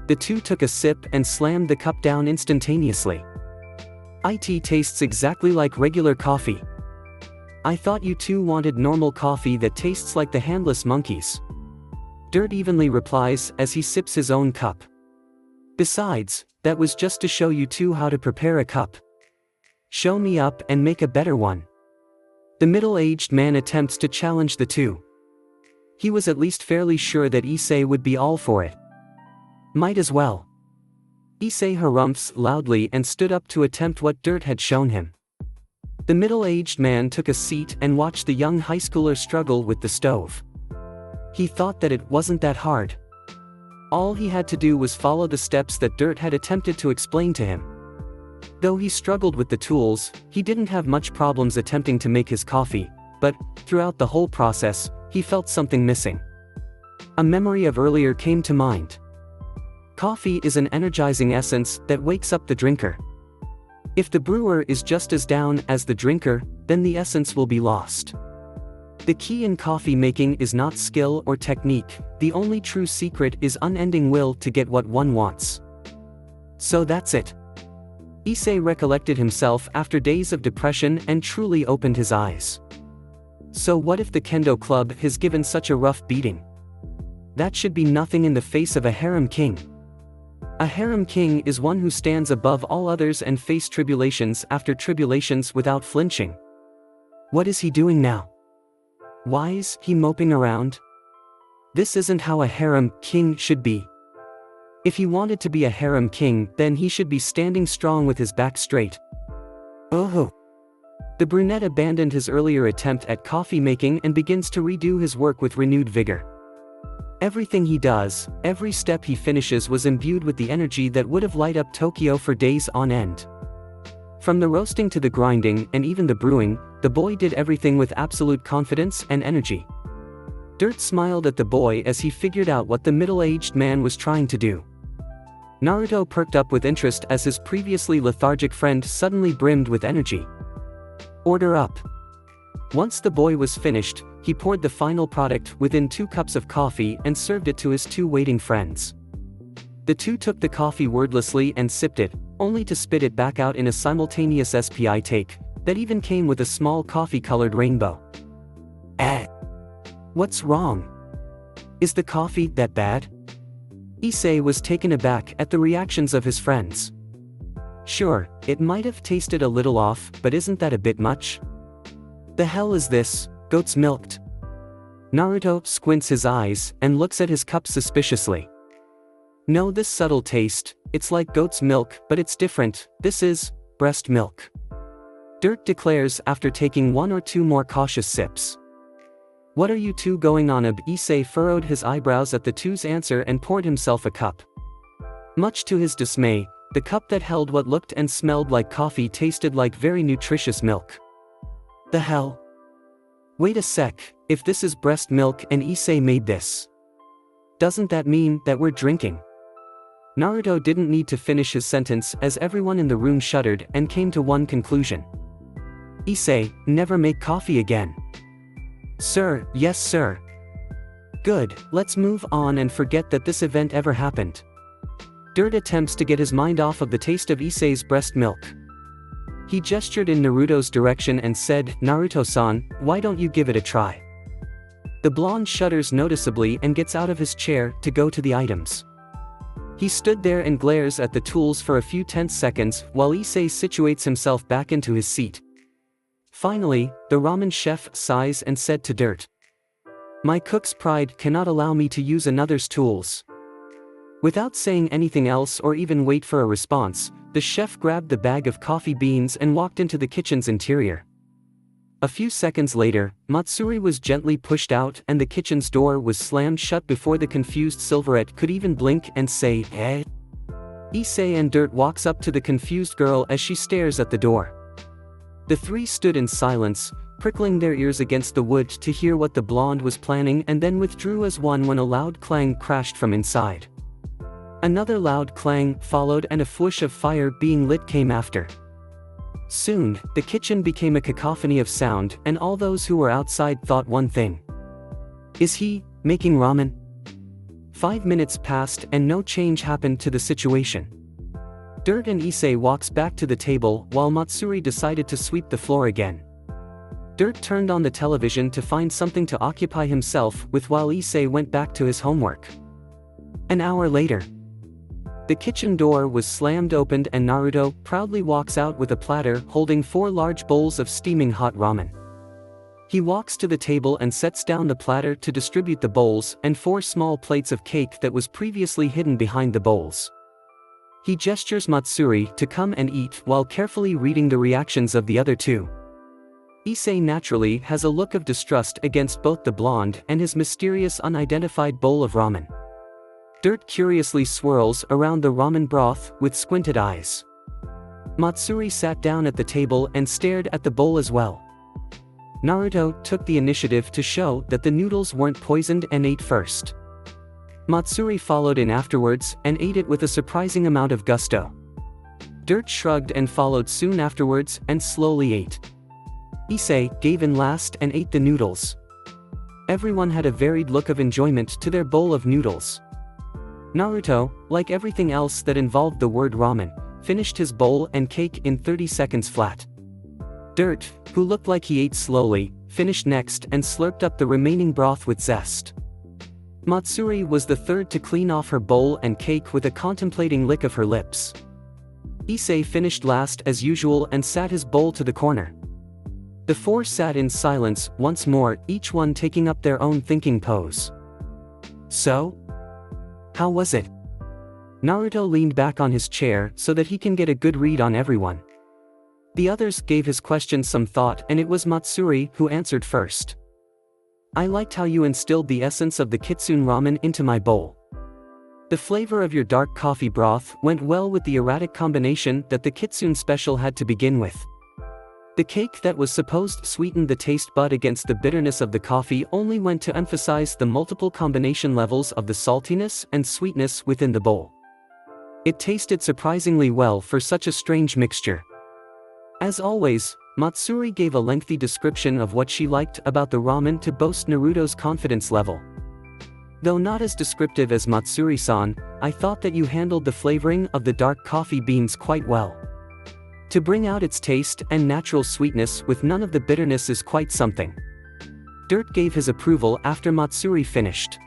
Speaker 1: The two took a sip and slammed the cup down instantaneously. It tastes exactly like regular coffee. I thought you two wanted normal coffee that tastes like the handless monkeys. Dirt evenly replies as he sips his own cup. Besides, that was just to show you two how to prepare a cup. Show me up and make a better one. The middle-aged man attempts to challenge the two. He was at least fairly sure that Issei would be all for it. Might as well. Issei harumphs loudly and stood up to attempt what Dirt had shown him. The middle-aged man took a seat and watched the young high schooler struggle with the stove. He thought that it wasn't that hard. All he had to do was follow the steps that Dirt had attempted to explain to him. Though he struggled with the tools, he didn't have much problems attempting to make his coffee, but, throughout the whole process, he felt something missing. A memory of earlier came to mind. Coffee is an energizing essence that wakes up the drinker. If the brewer is just as down as the drinker, then the essence will be lost. The key in coffee making is not skill or technique, the only true secret is unending will to get what one wants. So that's it. Issei recollected himself after days of depression and truly opened his eyes. So what if the kendo club has given such a rough beating? That should be nothing in the face of a harem king. A harem king is one who stands above all others and face tribulations after tribulations without flinching. What is he doing now? Why is he moping around? This isn't how a harem king should be. If he wanted to be a harem king, then he should be standing strong with his back straight. Oh. The brunette abandoned his earlier attempt at coffee making and begins to redo his work with renewed vigor. Everything he does, every step he finishes was imbued with the energy that would have light up Tokyo for days on end. From the roasting to the grinding and even the brewing, the boy did everything with absolute confidence and energy. Dirt smiled at the boy as he figured out what the middle-aged man was trying to do. Naruto perked up with interest as his previously lethargic friend suddenly brimmed with energy. Order up. Once the boy was finished, he poured the final product within 2 cups of coffee and served it to his 2 waiting friends. The 2 took the coffee wordlessly and sipped it, only to spit it back out in a simultaneous SPI take, that even came with a small coffee-colored rainbow. What's wrong? Is the coffee that bad? Issei was taken aback at the reactions of his friends. Sure, it might have tasted a little off, but isn't that a bit much? The hell is this, goat's milked? Naruto squints his eyes and looks at his cup suspiciously. No, this subtle taste, it's like goat's milk, but it's different, this is breast milk. Dirt declares after taking 1 or 2 more cautious sips. What are you 2 going on? Issei furrowed his eyebrows at the 2's answer and poured himself a cup. Much to his dismay, the cup that held what looked and smelled like coffee tasted like very nutritious milk. The hell? Wait a sec, if this is breast milk and Issei made this, doesn't that mean that we're drinking? Naruto didn't need to finish his sentence as everyone in the room shuddered and came to one conclusion. Issei, never make coffee again. Sir, yes sir. Good, let's move on and forget that this event ever happened. Dirt attempts to get his mind off of the taste of Issei's breast milk. He gestured in Naruto's direction and said, Naruto-san, why don't you give it a try? The blonde shudders noticeably and gets out of his chair to go to the items. He stood there and glares at the tools for a few tense seconds while Issei situates himself back into his seat. Finally, the ramen chef sighs and said to Dirt, my cook's pride cannot allow me to use another's tools. Without saying anything else or even wait for a response, the chef grabbed the bag of coffee beans and walked into the kitchen's interior. A few seconds later, Matsuri was gently pushed out and the kitchen's door was slammed shut before the confused Silverette could even blink and say, eh? Issei and Dirt walks up to the confused girl as she stares at the door. The 3 stood in silence, prickling their ears against the wood to hear what the blonde was planning, and then withdrew as one when a loud clang crashed from inside. Another loud clang followed and a flush of fire being lit came after. Soon, the kitchen became a cacophony of sound and all those who were outside thought one thing. Is he making ramen? 5 minutes passed and no change happened to the situation. Dirt and Issei walks back to the table while Matsuri decided to sweep the floor again. Dirt turned on the television to find something to occupy himself with while Issei went back to his homework. An hour later, the kitchen door was slammed open and Naruto proudly walks out with a platter holding 4 large bowls of steaming hot ramen. He walks to the table and sets down the platter to distribute the bowls and 4 small plates of cake that was previously hidden behind the bowls. He gestures Matsuri to come and eat while carefully reading the reactions of the other 2. Issei naturally has a look of distrust against both the blonde and his mysterious unidentified bowl of ramen. Dirt curiously swirls around the ramen broth with squinted eyes. Matsuri sat down at the table and stared at the bowl as well. Naruto took the initiative to show that the noodles weren't poisoned and ate first. Matsuri followed in afterwards and ate it with a surprising amount of gusto. Dirt shrugged and followed soon afterwards and slowly ate. Issei gave in last and ate the noodles. Everyone had a varied look of enjoyment to their bowl of noodles. Naruto, like everything else that involved the word ramen, finished his bowl and cake in 30 seconds flat. Dirt, who looked like he ate slowly, finished next and slurped up the remaining broth with zest. Matsuri was the third to clean off her bowl and cake with a contemplating lick of her lips. Issei finished last as usual and sat his bowl to the corner. The 4 sat in silence once more, each one taking up their own thinking pose. So? How was it? Naruto leaned back on his chair so that he can get a good read on everyone. The others gave his question some thought and it was Matsuri who answered first. I liked how you instilled the essence of the kitsune ramen into my bowl. The flavor of your dark coffee broth went well with the erratic combination that the kitsune special had to begin with. The cake that was supposed to sweeten the taste bud against the bitterness of the coffee only went to emphasize the multiple combination levels of the saltiness and sweetness within the bowl. It tasted surprisingly well for such a strange mixture. As always, Matsuri gave a lengthy description of what she liked about the ramen to boast Naruto's confidence level. Though not as descriptive as Matsuri-san, I thought that you handled the flavoring of the dark coffee beans quite well. To bring out its taste and natural sweetness with none of the bitterness is quite something. Dirt gave his approval after Matsuri finished.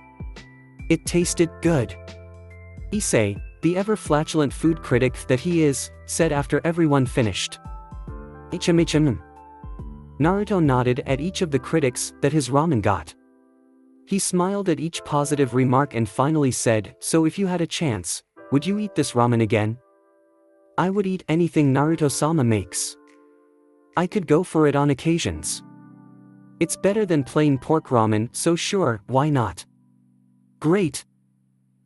Speaker 1: It tasted good. Issei, the ever-flatulent food critic that he is, said after everyone finished. Naruto nodded at each of the critics that his ramen got. He smiled at each positive remark and finally said, "So if you had a chance, would you eat this ramen again?" "I would eat anything Naruto-sama makes. I could go for it on occasions. It's better than plain pork ramen, so sure, why not?" "Great.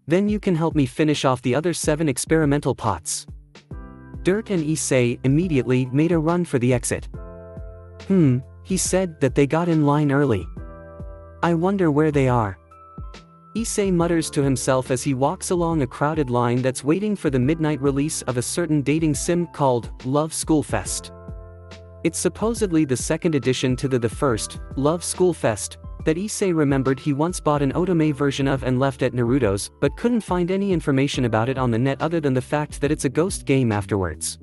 Speaker 1: Then you can help me finish off the other 7 experimental pots." Dirt and Issei immediately made a run for the exit. He said that they got in line early. I wonder where they are. Issei mutters to himself as he walks along a crowded line that's waiting for the midnight release of a certain dating sim called Love School Fest. It's supposedly the second addition to the first, Love School Fest, that Issei remembered he once bought an otome version of and left at Naruto's, but couldn't find any information about it on the net other than the fact that it's a ghost game afterwards.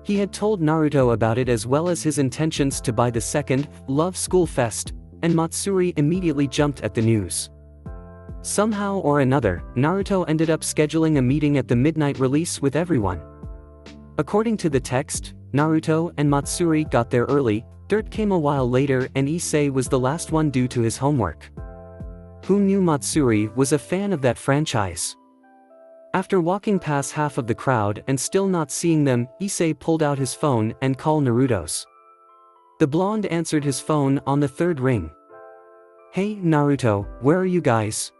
Speaker 1: He had told Naruto about it as well as his intentions to buy the second, Love School Fest, and Matsuri immediately jumped at the news. Somehow or another, Naruto ended up scheduling a meeting at the midnight release with everyone. According to the text, Naruto and Matsuri got there early, Dirt came a while later and Issei was the last one due to his homework. Who knew Matsuri was a fan of that franchise? After walking past half of the crowd and still not seeing them, Issei pulled out his phone and called Naruto's. The blonde answered his phone on the 3rd ring. "Hey, Naruto, where are you guys?"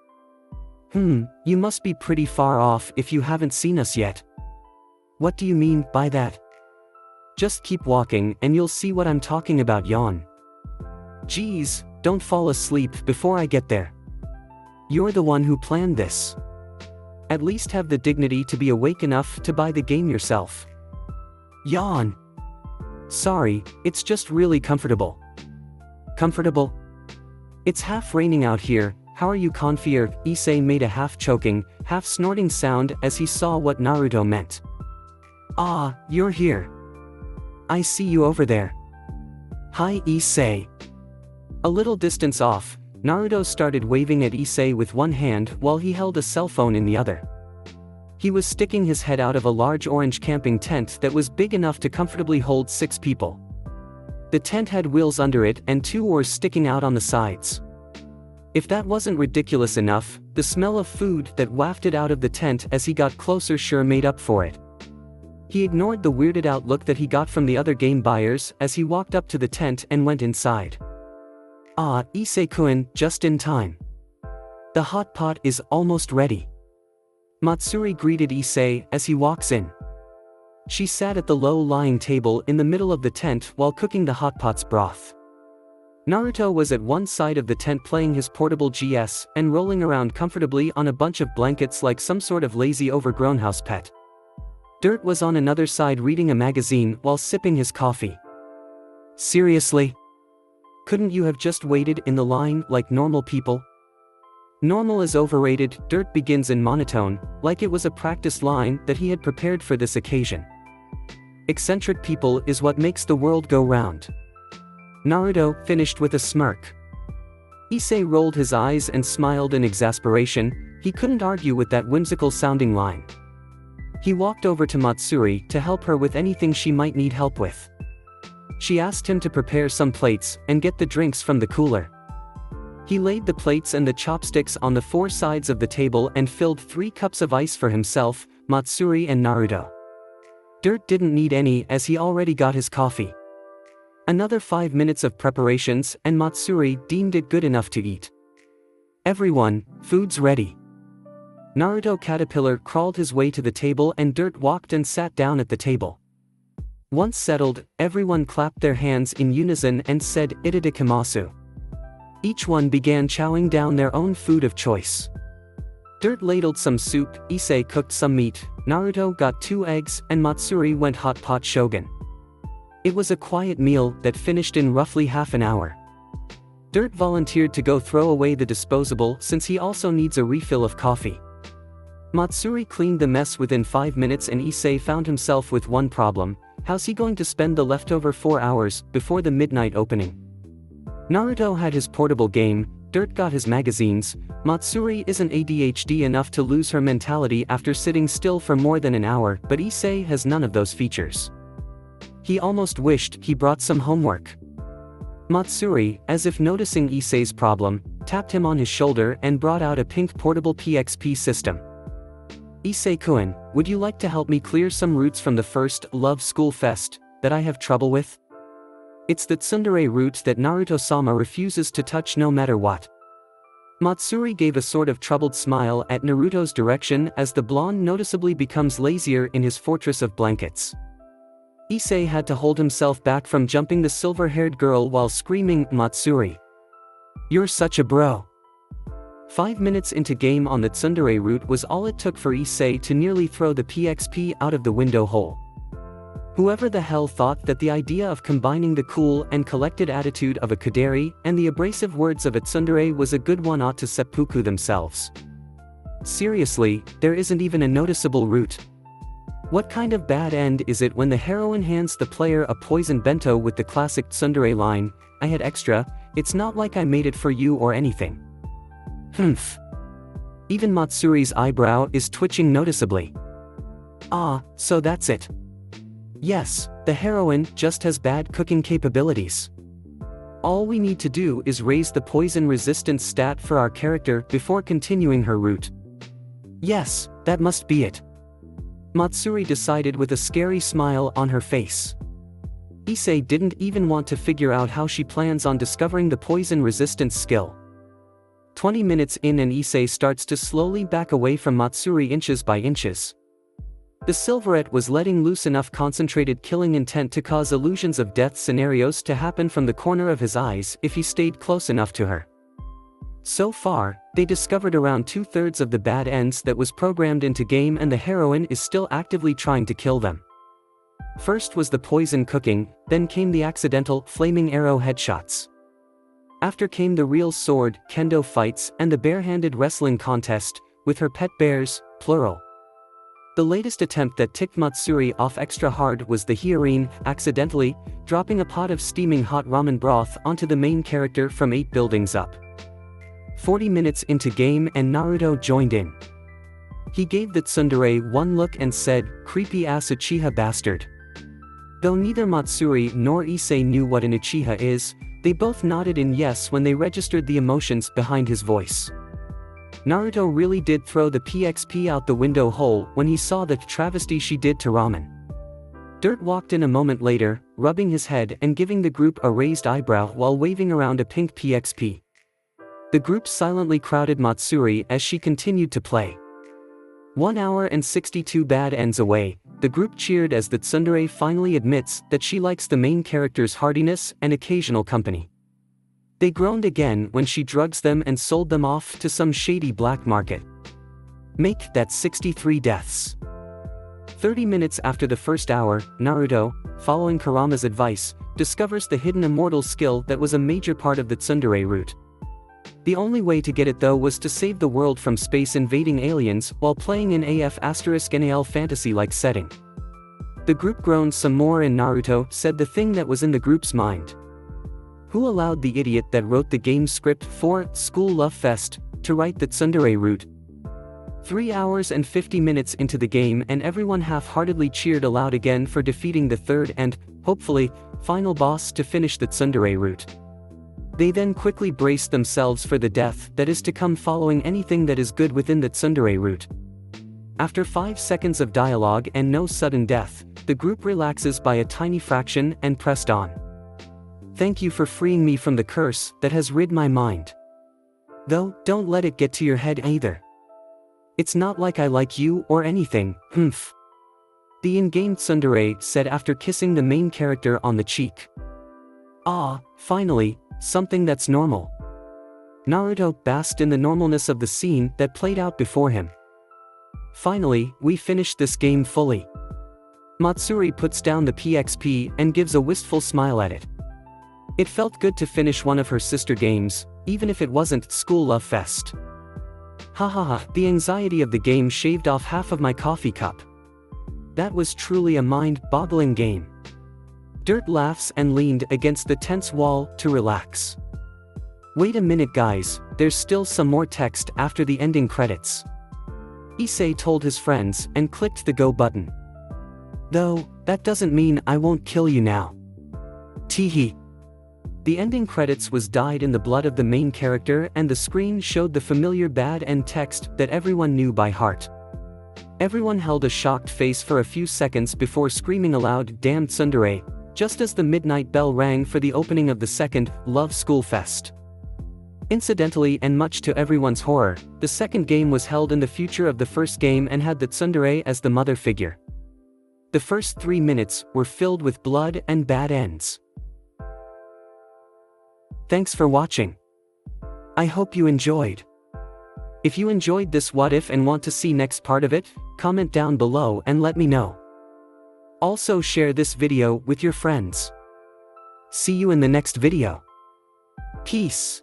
Speaker 1: You must be pretty far off if you haven't seen us yet." "What do you mean by that?" "Just keep walking and you'll see what I'm talking about." Yawn. "Geez, don't fall asleep before I get there. You're the one who planned this. At least have the dignity to be awake enough to buy the game yourself." Yawn. "Sorry, it's just really comfortable." "Comfortable? It's half raining out here, how are you comfier?" Issei made a half-choking, half-snorting sound as he saw what Naruto meant. "Ah, you're here. I see you over there." "Hi Issei." A little distance off, Naruto started waving at Issei with one hand while he held a cell phone in the other. He was sticking his head out of a large orange camping tent that was big enough to comfortably hold 6 people. The tent had wheels under it and 2 oars sticking out on the sides. If that wasn't ridiculous enough, the smell of food that wafted out of the tent as he got closer sure made up for it. He ignored the weirded out look that he got from the other game buyers as he walked up to the tent and went inside. "Ah, Issei-kun, just in time. The hot pot is almost ready." Matsuri greeted Issei as he walks in. She sat at the low-lying table in the middle of the tent while cooking the hot pot's broth. Naruto was at one side of the tent playing his portable GS and rolling around comfortably on a bunch of blankets like some sort of lazy overgrown house pet. Dirt was on another side reading a magazine while sipping his coffee. "Seriously? Couldn't you have just waited in the line like normal people?" "Normal is overrated," Dirt begins in monotone, like it was a practiced line that he had prepared for this occasion. "Eccentric people is what makes the world go round." Naruto finished with a smirk. Issei rolled his eyes and smiled in exasperation. He couldn't argue with that whimsical-sounding line. He walked over to Matsuri to help her with anything she might need help with. She asked him to prepare some plates and get the drinks from the cooler. He laid the plates and the chopsticks on the 4 sides of the table and filled 3 cups of ice for himself, Matsuri and Naruto. Dirt didn't need any as he already got his coffee. Another 5 minutes of preparations and Matsuri deemed it good enough to eat. "Everyone, food's ready." Naruto Caterpillar crawled his way to the table and Dirt walked and sat down at the table. Once settled, everyone clapped their hands in unison and said itadakimasu. Each one began chowing down their own food of choice. Dirt ladled some soup, Issei cooked some meat, Naruto got 2 eggs, and Matsuri went hot pot shogun. It was a quiet meal that finished in roughly half an hour. Dirt volunteered to go throw away the disposable since he also needs a refill of coffee. Matsuri cleaned the mess within 5 minutes and Issei found himself with one problem: how's he going to spend the leftover 4 hours before the midnight opening? Naruto had his portable game, Dirt got his magazines, Matsuri isn't ADHD enough to lose her mentality after sitting still for more than an hour, but Issei has none of those features. He almost wished he brought some homework. Matsuri, as if noticing Issei's problem, tapped him on his shoulder and brought out a pink portable PXP system. Issei-kun, would you like to help me clear some roots from the first Love School Fest that I have trouble with? It's the tsundere root that Naruto-sama refuses to touch no matter what. Matsuri gave a sort of troubled smile at Naruto's direction as the blonde noticeably becomes lazier in his fortress of blankets. Issei had to hold himself back from jumping the silver-haired girl while screaming, "Matsuri! You're such a bro!" 5 minutes into game on the tsundere route was all it took for Issei to nearly throw the PXP out of the window hole. Whoever the hell thought that the idea of combining the cool and collected attitude of a Kuderi and the abrasive words of a tsundere was a good one ought to seppuku themselves. Seriously, there isn't even a noticeable route. What kind of bad end is it when the heroine hands the player a poison bento with the classic tsundere line, "I had extra, it's not like I made it for you or anything." Humph. Even Matsuri's eyebrow is twitching noticeably. Ah, so that's it. Yes, the heroine just has bad cooking capabilities. All we need to do is raise the poison resistance stat for our character before continuing her route. Yes, that must be it. Matsuri decided with a scary smile on her face. Issei didn't even want to figure out how she plans on discovering the poison resistance skill. 20 minutes in and Issei starts to slowly back away from Matsuri inches by inches. The Silverette was letting loose enough concentrated killing intent to cause illusions of death scenarios to happen from the corner of his eyes if he stayed close enough to her. So far, they discovered around 2/3 of the bad ends that was programmed into game and the heroine is still actively trying to kill them. First was the poison cooking, then came the accidental flaming arrow headshots. After came the real sword, kendo fights, and the barehanded wrestling contest, with her pet bears, plural. The latest attempt that ticked Matsuri off extra hard was the Hyorin, accidentally, dropping a pot of steaming hot ramen broth onto the main character from 8 buildings up. 40 minutes into game and Naruto joined in. He gave the tsundere one look and said, "Creepy ass Uchiha bastard." Though neither Matsuri nor Issei knew what an Uchiha is, they both nodded in yes when they registered the emotions behind his voice. Naruto really did throw the PXP out the window hole when he saw the travesty she did to ramen. Dirt walked in a moment later, rubbing his head and giving the group a raised eyebrow while waving around a pink PXP. The group silently crowded Matsuri as she continued to play. 1 hour and 62 bad ends away, the group cheered as the tsundere finally admits that she likes the main character's hardiness and occasional company. They groaned again when she drugs them and sold them off to some shady black market. Make that 63 deaths. 30 minutes after the first hour, Naruto, following Kurama's advice, discovers the hidden immortal skill that was a major part of the tsundere route. The only way to get it though was to save the world from space invading aliens while playing in AF**NAL fantasy-like setting. The group groaned some more and Naruto said the thing that was in the group's mind. Who allowed the idiot that wrote the game script for School Love Fest to write the tsundere route? 3 hours and 50 minutes into the game and everyone half-heartedly cheered aloud again for defeating the third and, hopefully, final boss to finish the tsundere route. They then quickly braced themselves for the death that is to come following anything that is good within the tsundere route. After 5 seconds of dialogue and no sudden death, the group relaxes by a tiny fraction and pressed on. Thank you for freeing me from the curse that has rid my mind. Though, don't let it get to your head either. It's not like I like you or anything, humph. The in-game tsundere said after kissing the main character on the cheek. Ah, finally, something that's normal. Naruto basked in the normalness of the scene that played out before him. Finally, we finished this game fully. Matsuri puts down the PXP and gives a wistful smile at it. It felt good to finish one of her sister games, even if it wasn't School Love Fest. Hahaha, the anxiety of the game shaved off half of my coffee cup. That was truly a mind-boggling game. Dirt laughs and leaned against the tense wall to relax. Wait a minute guys, there's still some more text after the ending credits. Issei told his friends and clicked the go button. Though, that doesn't mean I won't kill you now. Teehee. The ending credits was dyed in the blood of the main character and the screen showed the familiar bad end text that everyone knew by heart. Everyone held a shocked face for a few seconds before screaming aloud, "Damn tsundere," just as the midnight bell rang for the opening of the second Love School Fest. Incidentally, and much to everyone's horror, the second game was held in the future of the first game and had the tsundere as the mother figure. The first 3 minutes were filled with blood and bad ends. Thanks for watching. I hope you enjoyed. If you enjoyed this what if and want to see next part of it, comment down below and let me know. Also share this video with your friends. See you in the next video. Peace.